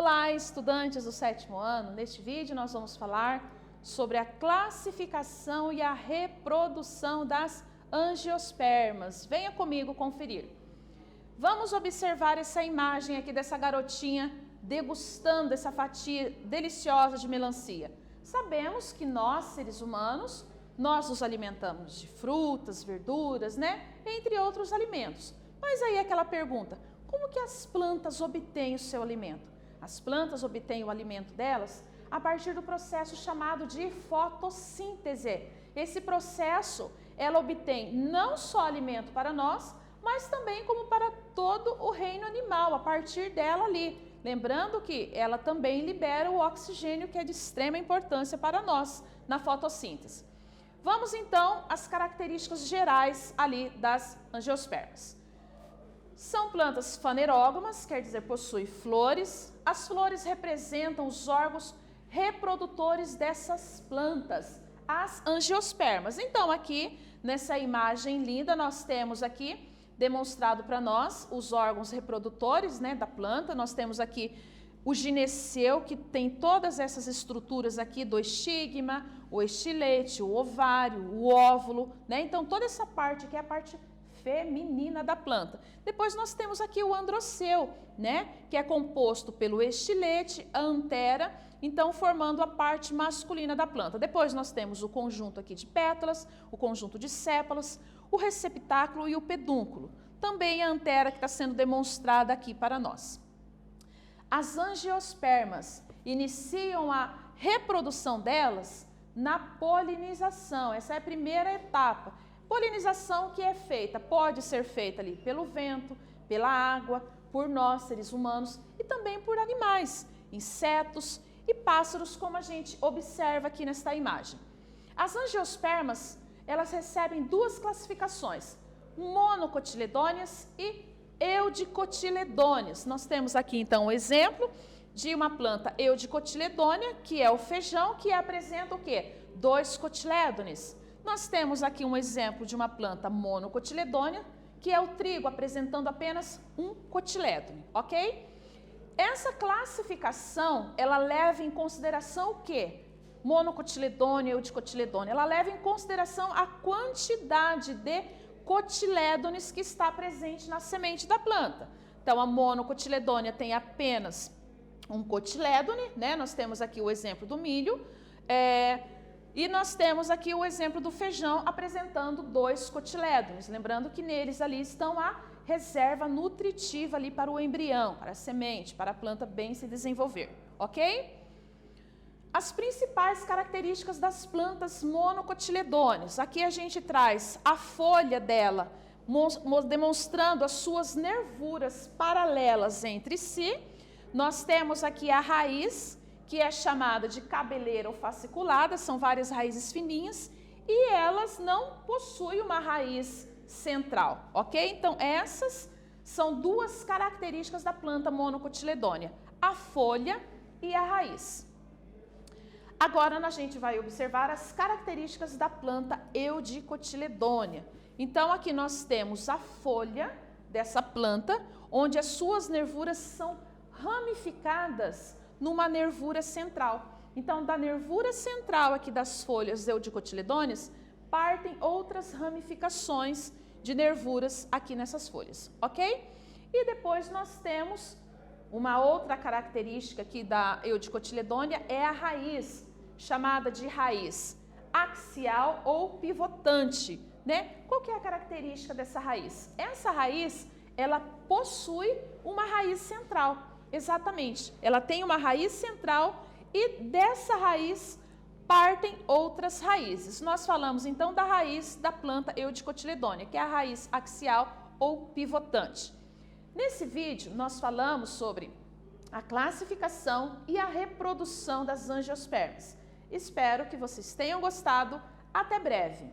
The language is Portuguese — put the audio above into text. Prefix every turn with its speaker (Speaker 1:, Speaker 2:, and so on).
Speaker 1: Olá, estudantes do 7º ano. Neste vídeo nós vamos falar sobre a classificação e a reprodução das angiospermas. Venha comigo conferir. Vamos observar essa imagem aqui dessa garotinha degustando essa fatia deliciosa de melancia. Sabemos que nós, seres humanos, nós nos alimentamos de frutas, verduras, entre outros alimentos. Mas aí aquela pergunta, como que as plantas obtêm o seu alimento? As plantas obtêm o alimento delas a partir do processo chamado de fotossíntese. Esse processo, ela obtém não só alimento para nós, mas também como para todo o reino animal, a partir dela ali. Lembrando que ela também libera o oxigênio, que é de extrema importância para nós na fotossíntese. Vamos então às características gerais ali das angiospermas. São plantas fanerógamas, quer dizer, possuem flores. As flores representam os órgãos reprodutores dessas plantas, as angiospermas. Então, aqui, nessa imagem linda, nós temos aqui demonstrado para nós os órgãos reprodutores da planta. Nós temos aqui o gineceu, que tem todas essas estruturas aqui do estigma, o estilete, o ovário, o óvulo, Então, toda essa parte aqui é a parte feminina da planta. Depois nós temos aqui o androceu, que é composto pelo estilete, a antera, então formando a parte masculina da planta. Depois nós temos o conjunto aqui de pétalas, o conjunto de sépalas, o receptáculo e o pedúnculo. Também a antera que está sendo demonstrada aqui para nós. As angiospermas iniciam a reprodução delas na polinização. Essa é a primeira etapa. Polinização que é feita, pode ser feita ali pelo vento, pela água, por nós, seres humanos, e também por animais, insetos e pássaros, como a gente observa aqui nesta imagem. As angiospermas, elas recebem duas classificações, monocotiledôneas e eudicotiledôneas. Nós temos aqui então um exemplo de uma planta eudicotiledônea, que é o feijão, que apresenta o quê? 2 cotilédones. Nós temos aqui um exemplo de uma planta monocotiledônea, que é o trigo, apresentando apenas 1 cotilédone, ok? Essa classificação, ela leva em consideração o quê? Monocotiledônea, eudicotiledônea. Ela leva em consideração a quantidade de cotilédones que está presente na semente da planta. Então, a monocotiledônea tem apenas 1 cotilédone, Nós temos aqui o exemplo do milho, e nós temos aqui o exemplo do feijão apresentando 2 cotilédones. Lembrando que neles ali estão a reserva nutritiva ali para o embrião, para a semente, para a planta bem se desenvolver, ok? As principais características das plantas monocotiledôneas. Aqui a gente traz a folha dela, demonstrando as suas nervuras paralelas entre si. Nós temos aqui a raiz, que é chamada de cabeleira ou fasciculada, são várias raízes fininhas, e elas não possuem uma raiz central, ok? Então, essas são duas características da planta monocotiledônea, a folha e a raiz. Agora, a gente vai observar as características da planta eudicotiledônea. Então, aqui nós temos a folha dessa planta, onde as suas nervuras são ramificadas numa nervura central. Então, da nervura central aqui das folhas eudicotiledôneas, partem outras ramificações de nervuras aqui nessas folhas, ok? E depois nós temos uma outra característica aqui da eudicotiledônea, é a raiz, chamada de raiz axial ou pivotante, Qual que é a característica dessa raiz? Essa raiz, ela possui uma raiz central. Exatamente, ela tem uma raiz central e dessa raiz partem outras raízes. Nós falamos então da raiz da planta eudicotiledônea, que é a raiz axial ou pivotante. Nesse vídeo nós falamos sobre a classificação e a reprodução das angiospermas. Espero que vocês tenham gostado. Até breve!